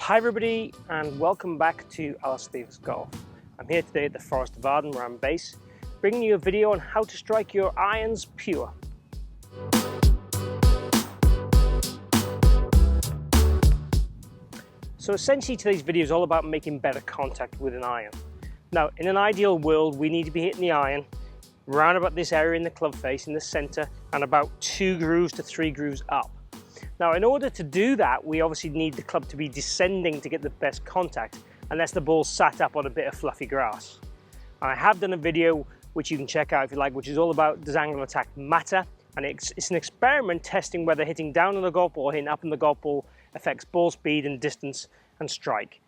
Hi everybody and welcome back to Alistair Davies Golf. I'm here today at the Forest of Arden where I'm based, bringing you a video on how to strike your irons pure. So essentially today's video is all about making better contact with an iron. Now in an ideal world we need to be hitting the iron round about this area in the club face in the center and about 2 grooves to 3 grooves up. Now in order to do that we obviously need the club to be descending to get the best contact unless the ball's sat up on a bit of fluffy grass. I have done a video which you can check out if you like, which is all about does angle of attack matter, and it's an experiment testing whether hitting down on the golf ball or hitting up on the golf ball affects ball speed and distance and strike.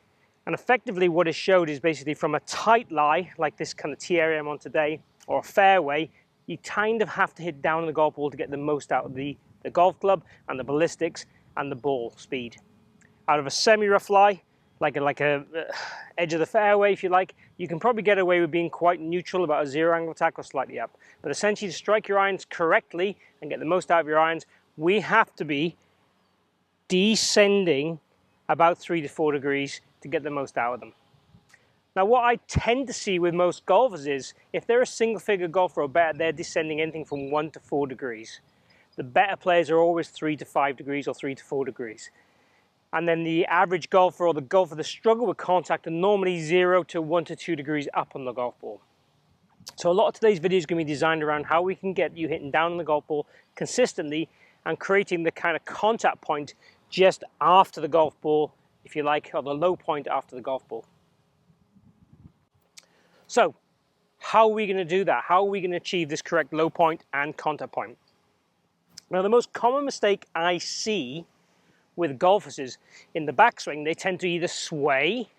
And effectively what it showed is basically from a tight lie like this kind of tee area I'm on today or a fairway, you kind of have to hit down on the golf ball to get the most out of the golf club and the ballistics and the ball speed. Out of a semi-rough lie, like a edge of the fairway if you like, you can probably get away with being quite neutral about a 0 angle attack or slightly up. But essentially to strike your irons correctly and get the most out of your irons, we have to be descending about 3 to 4 degrees to get the most out of them. Now what I tend to see with most golfers is if they're a single figure golfer or better, they're descending anything from 1 to 4 degrees. The better players are always 3 to 5 degrees or 3 to 4 degrees. And then the average golfer or the golfer that struggle with contact are normally 0 to 1 to 2 degrees up on the golf ball. So a lot of today's video is going to be designed around how we can get you hitting down on the golf ball consistently and creating the kind of contact point just after the golf ball, if you like, or the low point after the golf ball. So how are we going to do that? How are we going to achieve this correct low point and contact point? Now the most common mistake I see with golfers is in the backswing they tend to either sway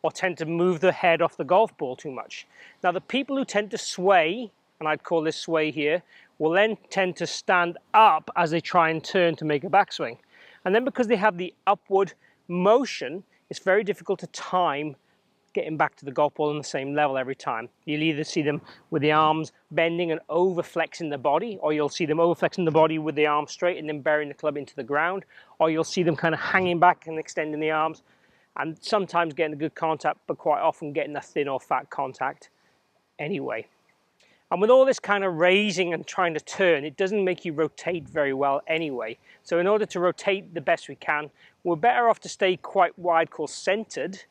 or tend to move the head off the golf ball too much. Now the people who tend to sway, and I'd call this sway here, will then tend to stand up as they try and turn to make a backswing. And then because they have the upward motion, it's very difficult to time getting back to the golf ball on the same level every time. You'll either see them with the arms bending and over flexing the body, or you'll see them over flexing the body with the arms straight and then burying the club into the ground, or you'll see them kind of hanging back and extending the arms and sometimes getting a good contact, but quite often getting a thin or fat contact anyway. And with all this kind of raising and trying to turn, it doesn't make you rotate very well anyway. So in order to rotate the best we can, we're better off to stay quite wide core centered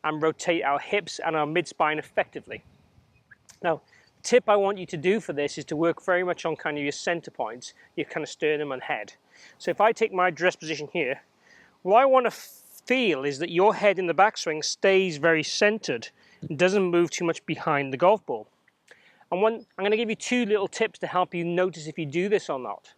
and rotate our hips and our mid-spine effectively. Now, the tip I want you to do for this is to work very much on kind of your center points, your kind of sternum and head. So if I take my dress position here, what I want to feel is that your head in the backswing stays very centered and doesn't move too much behind the golf ball. And I'm going to give you 2 little tips to help you notice if you do this or not.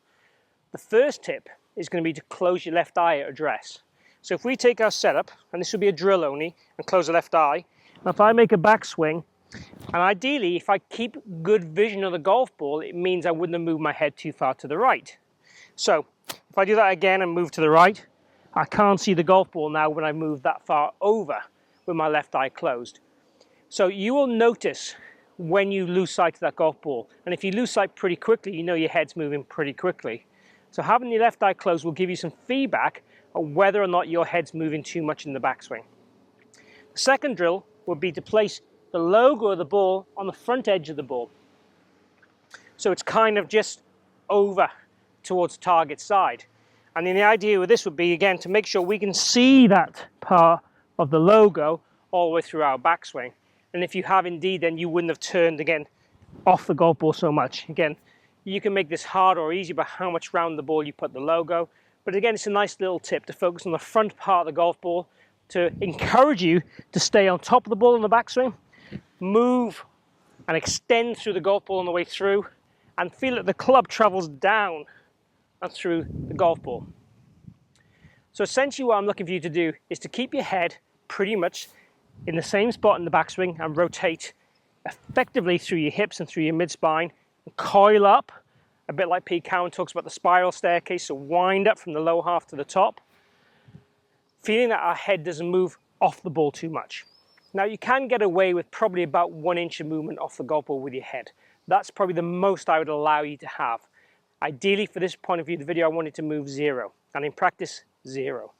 The first tip is going to be to close your left eye at address. So if we take our setup, and this will be a drill only, and close the left eye, and if I make a backswing, and ideally if I keep good vision of the golf ball, it means I wouldn't have moved my head too far to the right. So if I do that again and move to the right, I can't see the golf ball now when I move that far over with my left eye closed. So you will notice when you lose sight of that golf ball, and if you lose sight pretty quickly, you know your head's moving pretty quickly. So having your left eye closed will give you some feedback on whether or not your head's moving too much in the backswing. The second drill would be to place the logo of the ball on the front edge of the ball. So it's kind of just over towards target side. And then the idea with this would be, again, to make sure we can see that part of the logo all the way through our backswing. And if you have indeed, then you wouldn't have turned again off the golf ball so much. Again, you can make this hard or easy by how much round the ball you put the logo. But again, it's a nice little tip to focus on the front part of the golf ball to encourage you to stay on top of the ball in the backswing, move and extend through the golf ball on the way through, and feel that the club travels down and through the golf ball. So essentially what I'm looking for you to do is to keep your head pretty much in the same spot in the backswing and rotate effectively through your hips and through your mid-spine, and coil up, a bit like Pete Cowan talks about the spiral staircase, so wind up from the low half to the top, feeling that our head doesn't move off the ball too much. Now you can get away with probably about 1 inch of movement off the golf ball with your head. That's probably the most I would allow you to have. Ideally for this point of view of the video I wanted to move 0, and in practice 0.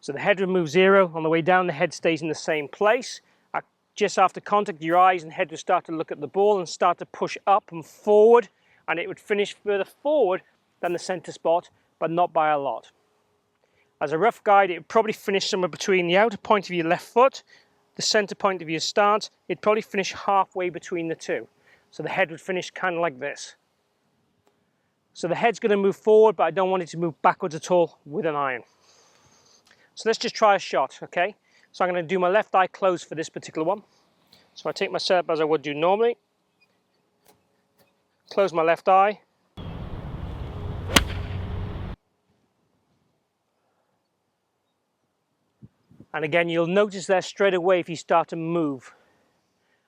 So the head would move 0. On the way down, the head stays in the same place. Just after contact, your eyes and head would start to look at the ball and start to push up and forward, and it would finish further forward than the center spot, but not by a lot. As a rough guide, it would probably finish somewhere between the outer point of your left foot, the center point of your stance. It'd probably finish halfway between the two. So the head would finish kind of like this. So the head's going to move forward, but I don't want it to move backwards at all with an iron. So let's just try a shot, okay? So I'm going to do my left eye closed for this particular one. So I take my setup as I would do normally. Close my left eye. And again, you'll notice there straight away if you start to move.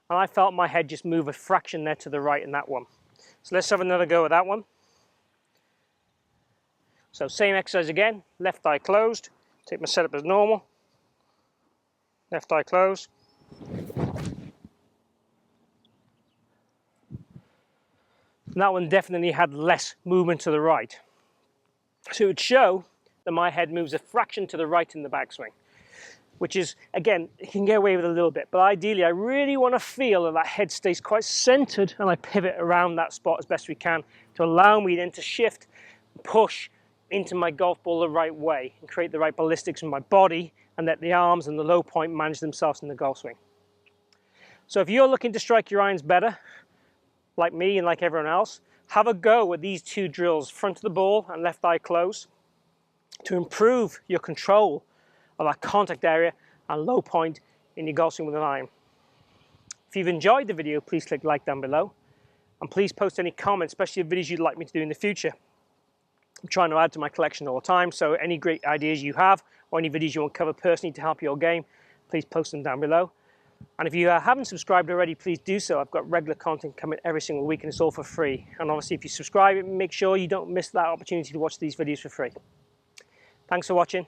And I felt my head just move a fraction there to the right in that one. So let's have another go at that one. So same exercise again, left eye closed. Take my setup as normal. Left eye closed. And that one definitely had less movement to the right. So it would show that my head moves a fraction to the right in the backswing, which is, again, you can get away with a little bit, but ideally I really want to feel that that head stays quite centered and I pivot around that spot as best we can to allow me then to shift, push into my golf ball the right way and create the right ballistics in my body and let the arms and the low point manage themselves in the golf swing. So if you're looking to strike your irons better, like me and like everyone else, have a go with these two drills, front of the ball and left eye close, to improve your control of that contact area and low point in your golf swing with an iron. If you've enjoyed the video, please click like down below, and please post any comments, especially videos you'd like me to do in the future. I'm trying to add to my collection all the time, so any great ideas you have or any videos you want to cover personally to help your game, please post them down below. And if you haven't subscribed already, please do so. I've got regular content coming every single week and it's all for free. And obviously if you subscribe, make sure you don't miss that opportunity to watch these videos for free. Thanks for watching.